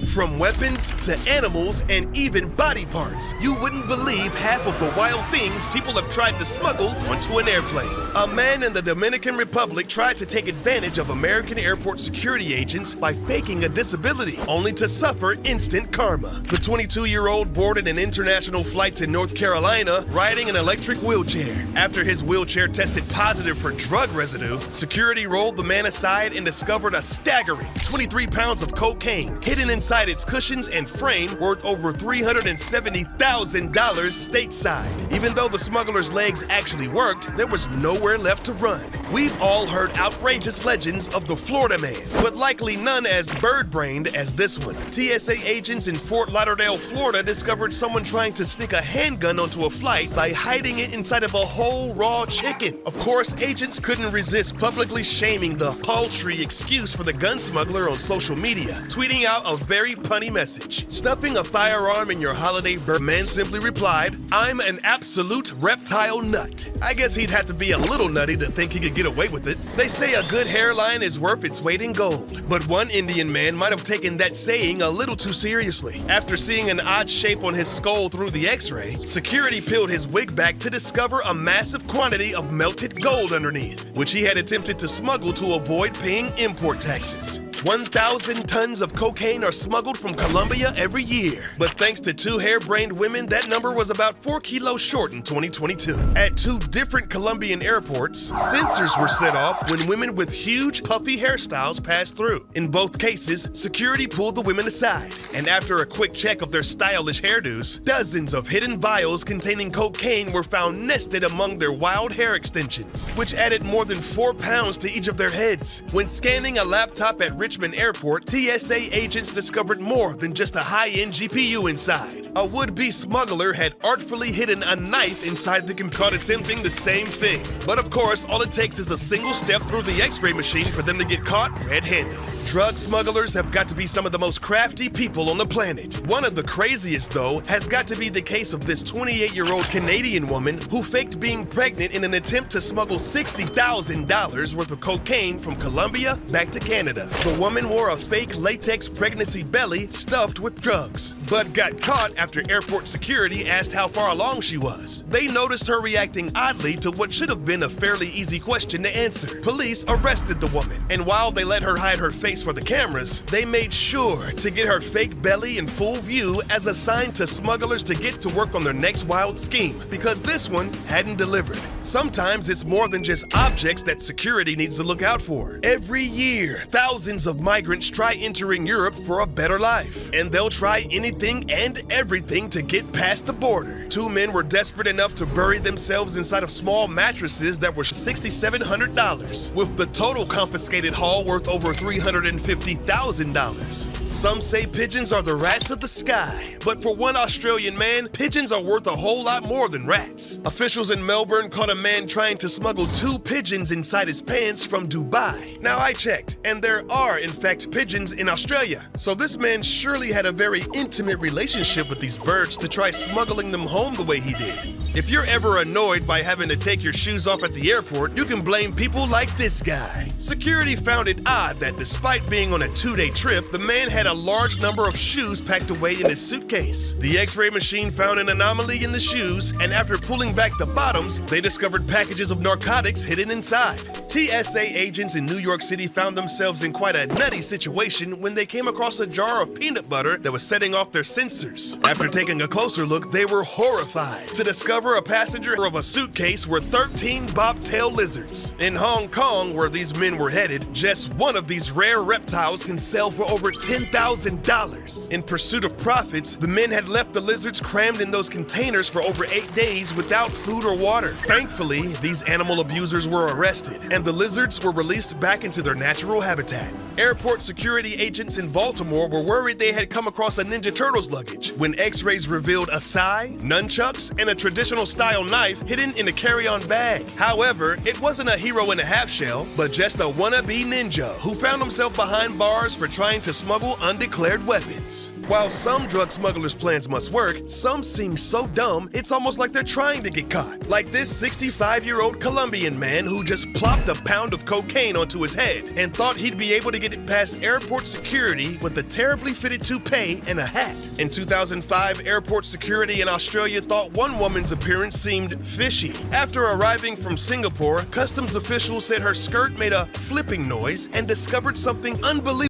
From weapons to animals and even body parts, you wouldn't believe half of the wild things people have tried to smuggle onto an airplane. A man in the Dominican Republic tried to take advantage of American airport security agents by faking a disability, only to suffer instant karma. The 22-year-old boarded an international flight to North Carolina riding an electric wheelchair. After his wheelchair tested positive for drug residue, security rolled the man aside and discovered a staggering 23 pounds of cocaine hidden inside its cushions and frame, worth over $370,000 stateside. Even though the smuggler's legs actually worked, there was nowhere left to run. We've all heard outrageous legends of the Florida man, but likely none as bird-brained as this one. TSA agents in Fort Lauderdale, Florida discovered someone trying to sneak a handgun onto a flight by hiding it inside of a whole raw chicken. Of course, agents couldn't resist publicly shaming the paltry excuse for the gun smuggler on social media, tweeting out a very punny message. Stuffing a firearm in your holiday bird, man simply replied, "I'm an absolute reptile nut." I guess he'd have to be a little nutty to think he could get away with it. They say a good hairline is worth its weight in gold, but one Indian man might have taken that saying a little too seriously. After seeing an odd shape on his skull through the x-ray, security peeled his wig back to discover a massive quantity of melted gold underneath, which he had attempted to smuggle to avoid paying import taxes. 1,000 tons of cocaine are smuggled from Colombia every year. But thanks to two harebrained women, that number was about 4 kilos short in 2022. At two different Colombian airports, sensors were set off when women with huge, puffy hairstyles passed through. In both cases, security pulled the women aside, and after a quick check of their stylish hairdos, dozens of hidden vials containing cocaine were found nested among their wild hair extensions, which added more than 4 pounds to each of their heads. When scanning a laptop at Richmond Airport, TSA agents discovered more than just a high-end GPU inside. A would-be smuggler had artfully hidden a knife inside the computer, caught attempting the same thing. But of course, all it takes is a single step through the x-ray machine for them to get caught red-handed. Drug smugglers have got to be some of the most crafty people on the planet. One of the craziest, though, has got to be the case of this 28-year-old Canadian woman who faked being pregnant in an attempt to smuggle $60,000 worth of cocaine from Colombia back to Canada. The woman wore a fake latex pregnancy belly stuffed with drugs, but got caught after airport security asked how far along she was. They noticed her reacting oddly to what should have been a fairly easy question to answer. Police arrested the woman, and while they let her hide her face for the cameras, they made sure to get her fake belly in full view as a sign to smugglers to get to work on their next wild scheme, because this one hadn't delivered. Sometimes it's more than just objects that security needs to look out for. Every year, thousands of migrants try entering Europe for a better life, and they'll try anything and everything to get past the border. Two men were desperate enough to bury themselves inside of small mattresses that were $6,700, with the total confiscated haul worth over $350,000. Some say pigeons are the rats of the sky, but for one Australian man, pigeons are worth a whole lot more than rats. Officials in Melbourne caught a man trying to smuggle 2 pigeons inside his pants from Dubai. Now I checked, and there are in fact pigeons in Australia, so this man surely had a very intimate relationship with these birds to try smuggling them home the way he did. If you're ever annoyed by having to take your shoes off at the airport, you can blame people like this guy. Security found it odd that despite being on a 2-day trip, the man had a large number of shoes packed away in his suitcase. The x-ray machine found an anomaly in the shoes, and after pulling back the bottoms, they discovered packages of narcotics hidden inside. TSA agents in New York City found themselves in quite a nutty situation when they came across a jar of peanut butter that was setting off their sensors. After taking a closer look, they were horrified to discover a passenger of a suitcase were 13 bobtail lizards. In Hong Kong, where these men were headed, just one of these rare reptiles can sell for over $10,000. In pursuit of profits, the men had left the lizards crammed in those containers for over 8 days without food or water. Thankfully, these animal abusers were arrested, and the lizards were released back into their natural habitat. Airport security agents in Baltimore were worried they had come across a Ninja Turtles luggage when x-rays revealed a sai, nunchucks, and a traditional professional-style knife hidden in a carry-on bag. However, it wasn't a hero in a half shell, but just a wannabe ninja who found himself behind bars for trying to smuggle undeclared weapons. While some drug smugglers' plans must work, some seem so dumb it's almost like they're trying to get caught. Like this 65-year-old Colombian man who just plopped a pound of cocaine onto his head and thought he'd be able to get it past airport security with a terribly fitted toupee and a hat. In 2005, airport security in Australia thought one woman's appearance seemed fishy. After arriving from Singapore, customs officials said her skirt made a flipping noise and discovered something unbelievable